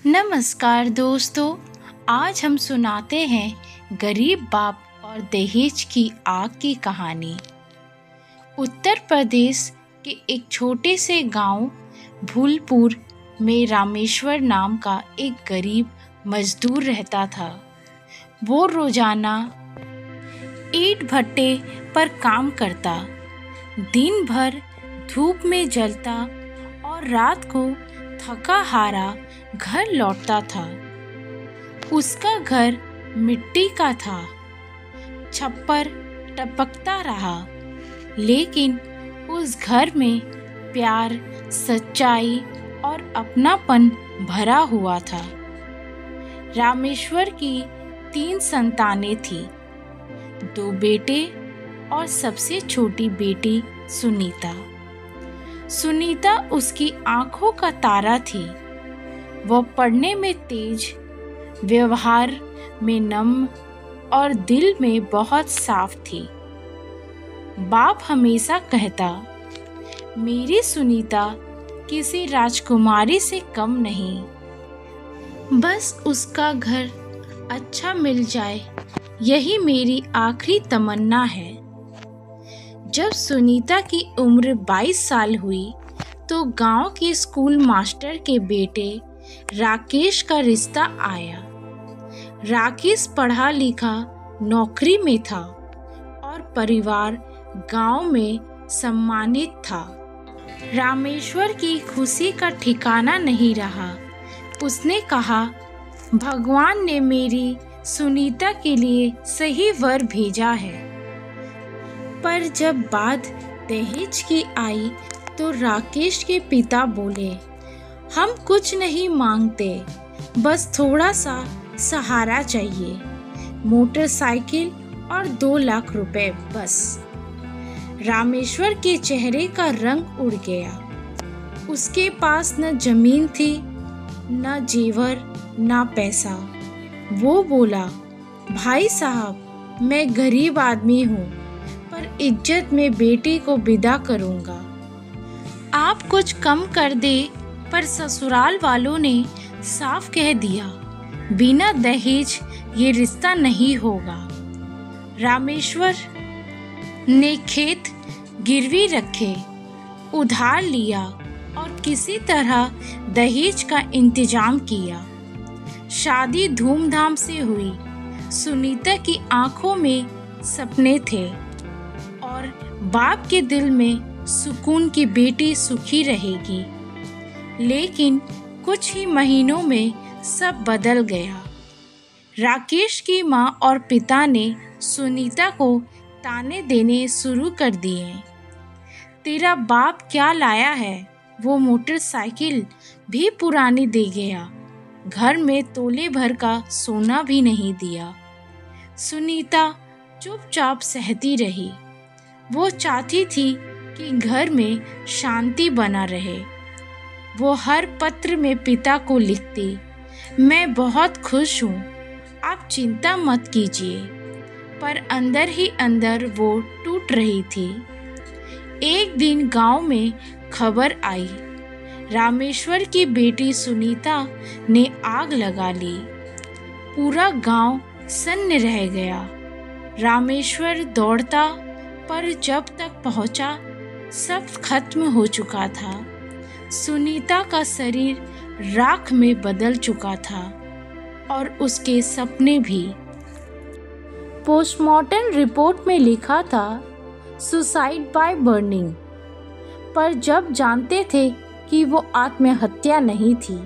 नमस्कार दोस्तों, आज हम सुनाते हैं गरीब बाप और दहेज की आग की कहानी। उत्तर प्रदेश के एक छोटे से गांव भूलपुर में रामेश्वर नाम का एक गरीब मजदूर रहता था। वो रोजाना ईंट भट्टे पर काम करता, दिन भर धूप में जलता और रात को थका हारा घर लौटता था। उसका घर मिट्टी का था, छप्पर टपकता रहा, लेकिन उस घर में प्यार, सच्चाई और अपनापन भरा हुआ था। रामेश्वर की 3 संतानें थीं, 2 बेटे और सबसे छोटी बेटी सुनीता। सुनीता उसकी आंखों का तारा थी। वह पढ़ने में तेज, व्यवहार में नम्र और दिल में बहुत साफ थी। बाप हमेशा कहता, मेरी सुनीता किसी राजकुमारी से कम नहीं, बस उसका घर अच्छा मिल जाए, यही मेरी आखिरी तमन्ना है। जब सुनीता की उम्र 22 साल हुई तो गांव के स्कूल मास्टर के बेटे राकेश का रिश्ता आया। राकेश पढ़ा लिखा नौकरी में था और परिवार गांव में सम्मानित था। रामेश्वर की खुशी का ठिकाना नहीं रहा। उसने कहा, भगवान ने मेरी सुनीता के लिए सही वर भेजा है। पर जब बात दहेज की आई तो राकेश के पिता बोले, हम कुछ नहीं मांगते, बस थोड़ा सा सहारा चाहिए, मोटरसाइकिल और 2 लाख रुपए बस। रामेश्वर के चेहरे का रंग उड़ गया। उसके पास न जमीन थी, न जेवर, न पैसा। वो बोला, भाई साहब, मैं गरीब आदमी हूँ, पर इज्जत में बेटी को विदा करूँगा। आप कुछ कम कर दे। पर ससुराल वालों ने साफ कह दिया, बिना दहेज ये रिश्ता नहीं होगा। रामेश्वर ने खेत गिरवी रखे, उधार लिया और किसी तरह दहेज का इंतजाम किया। शादी धूमधाम से हुई। सुनीता की आंखों में सपने थे और बाप के दिल में सुकून की बेटी सुखी रहेगी। लेकिन कुछ ही महीनों में सब बदल गया। राकेश की माँ और पिता ने सुनीता को ताने देने शुरू कर दिए। तेरा बाप क्या लाया है, वो मोटरसाइकिल भी पुरानी दे गया, घर में तोले भर का सोना भी नहीं दिया। सुनीता चुपचाप सहती रही। वो चाहती थी कि घर में शांति बना रहे। वो हर पत्र में पिता को लिखती, मैं बहुत खुश हूँ, आप चिंता मत कीजिए। पर अंदर ही अंदर वो टूट रही थी। एक दिन गांव में खबर आई, रामेश्वर की बेटी सुनीता ने आग लगा ली। पूरा गांव सन्न रह गया। रामेश्वर दौड़ता, पर जब तक पहुंचा सब खत्म हो चुका था। सुनीता का शरीर राख में बदल चुका था और उसके सपने भी। पोस्टमार्टम रिपोर्ट में लिखा था, सुसाइड बाय बर्निंग, पर जब जानते थे कि वो आत्महत्या नहीं थी,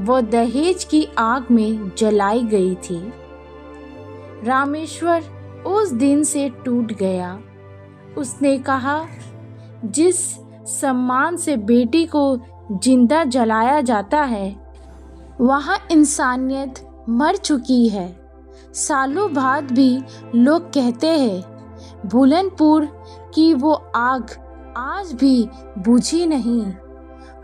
वो दहेज की आग में जलाई गई थी। रामेश्वर उस दिन से टूट गया। उसने कहा, जिस सम्मान से बेटी को जिंदा जलाया जाता है, वहाँ इंसानियत मर चुकी है। सालों बाद भी लोग कहते हैं, भूलनपुर की वो आग आज भी बुझी नहीं।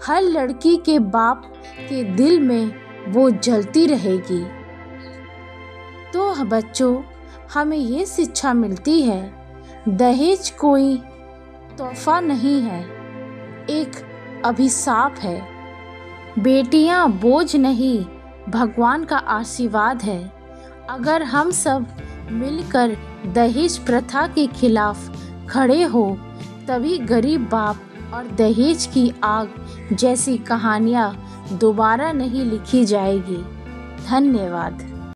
हर लड़की के बाप के दिल में वो जलती रहेगी। तो बच्चों, हमें ये शिक्षा मिलती है, दहेज कोई तोहफा नहीं है, एक अभिशाप है। बेटियां बोझ नहीं, भगवान का आशीर्वाद है। अगर हम सब मिलकर दहेज प्रथा के खिलाफ खड़े हो तभी गरीब बाप और दहेज की आग जैसी कहानियाँ दोबारा नहीं लिखी जाएगी। धन्यवाद।